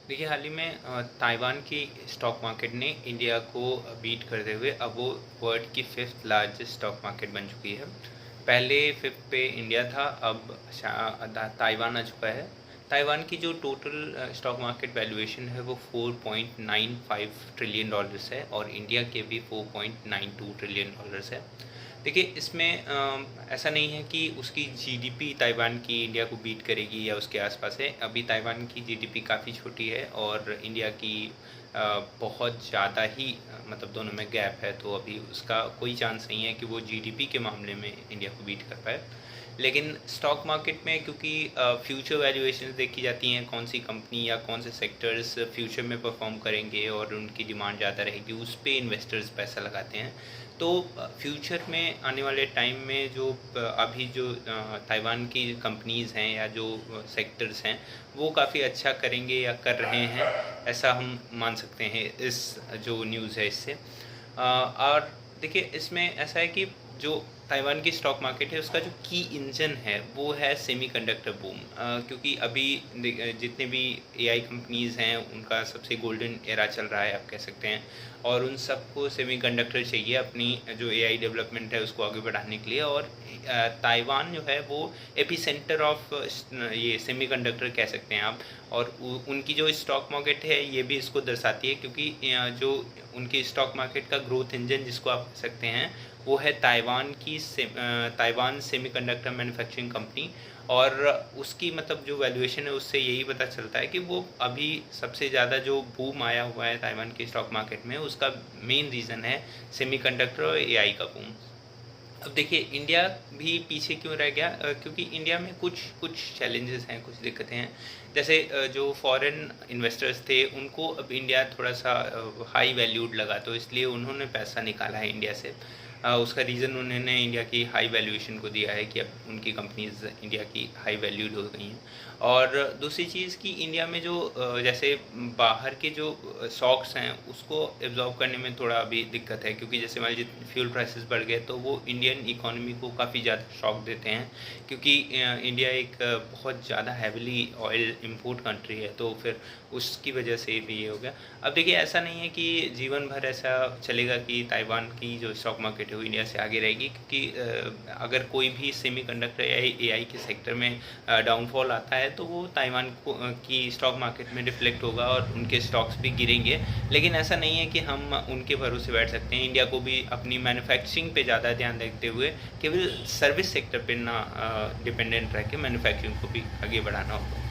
देखिए, हाल ही में ताइवान की स्टॉक मार्केट ने इंडिया को बीट करते हुए अब वो वर्ल्ड की 5th लार्जेस्ट स्टॉक मार्केट बन चुकी है। पहले 5th पे इंडिया था, अब ताइवान आ चुका है। ताइवान की जो टोटल स्टॉक मार्केट वैल्यूएशन है वो $4.95 ट्रिलियन है और इंडिया के भी $4.92 ट्रिलियन है। देखिए, इसमें ऐसा नहीं है कि उसकी जीडीपी ताइवान की इंडिया को बीट करेगी या उसके आसपास है। अभी ताइवान की जीडीपी काफ़ी छोटी है और इंडिया की बहुत ज़्यादा ही मतलब दोनों में गैप है, तो अभी उसका कोई चांस नहीं है कि वो जीडीपी के मामले में इंडिया को बीट कर पाए। लेकिन स्टॉक मार्केट में क्योंकि फ्यूचर वैल्यूएशंस देखी जाती हैं, कौन सी कंपनी या कौन से सेक्टर्स फ्यूचर में परफॉर्म करेंगे और उनकी डिमांड ज़्यादा रहेगी, उस पे इन्वेस्टर्स पैसा लगाते हैं। तो फ्यूचर में आने वाले टाइम में जो अभी जो ताइवान की कंपनीज़ हैं या जो सेक्टर्स हैं वो काफ़ी अच्छा करेंगे या कर रहे हैं, ऐसा हम मान सकते हैं इस जो न्यूज़ है इससे। और देखिए, इसमें ऐसा है कि जो ताइवान की स्टॉक मार्केट है उसका जो की इंजन है वो है सेमीकंडक्टर बूम। क्योंकि अभी जितने भी एआई कंपनीज़ हैं उनका सबसे गोल्डन एरा चल रहा है, आप कह सकते हैं, और उन सबको सेमीकंडक्टर चाहिए अपनी जो एआई डेवलपमेंट है उसको आगे बढ़ाने के लिए। और ताइवान जो है वो एपिसेंटर ऑफ ये सेमीकंडक्टर कह सकते हैं आप। और उनकी जो स्टॉक मार्केट है ये भी इसको दर्शाती है, क्योंकि जो उनकी स्टॉक मार्केट का ग्रोथ इंजन जिसको आप कह सकते हैं वो है ताइवान सेमीकंडक्टर मैन्युफैक्चरिंग कंपनी। और उसकी मतलब जो वैल्यूएशन है उससे यही पता चलता है कि वो अभी सबसे ज़्यादा जो बूम आया हुआ है ताइवान के स्टॉक मार्केट में उसका मेन रीज़न है सेमीकंडक्टर और एआई का बूम। अब देखिए, इंडिया भी पीछे क्यों रह गया, क्योंकि इंडिया में कुछ कुछ चैलेंजेस हैं, कुछ दिक्कतें हैं। जैसे जो फॉरेन इन्वेस्टर्स थे उनको अब इंडिया थोड़ा सा हाई वैल्यूड लगा, तो इसलिए उन्होंने पैसा निकाला है इंडिया से। उसका रीज़न उन्होंने इंडिया की हाई वैल्यूएशन को दिया है कि अब उनकी कंपनीज इंडिया की हाई वैल्यूड हो गई हैं। और दूसरी चीज़ कि इंडिया में जो जैसे बाहर के जो शॉक्स हैं उसको एब्जॉर्ब करने में थोड़ा अभी दिक्कत है, क्योंकि जैसे मान लीजिए फ्यूल प्राइसेस बढ़ गए तो वो इंडियन इकोनॉमी को काफ़ी ज़्यादा शॉक देते हैं, क्योंकि इंडिया एक बहुत ज़्यादा हैविली ऑयल इंपोर्ट कंट्री है, तो फिर उसकी वजह से भी ये हो गया। अब देखिए, ऐसा नहीं है कि जीवन भर ऐसा चलेगा कि ताइवान की जो स्टॉक मार्केट है वो इंडिया से आगे रहेगी, क्योंकि अगर कोई भी सेमीकंडक्टर या एआई के सेक्टर में डाउनफॉल आता है तो वो ताइवान की स्टॉक मार्केट में रिफ्लेक्ट होगा और उनके स्टॉक्स भी गिरेंगे। लेकिन ऐसा नहीं है कि हम उनके भरोसे बैठ सकते हैं। इंडिया को भी अपनी मैन्युफैक्चरिंग पे ज़्यादा ध्यान देते हुए केवल सर्विस सेक्टर पे ना डिपेंडेंट रह के मैन्युफैक्चरिंग को भी आगे बढ़ाना होगा।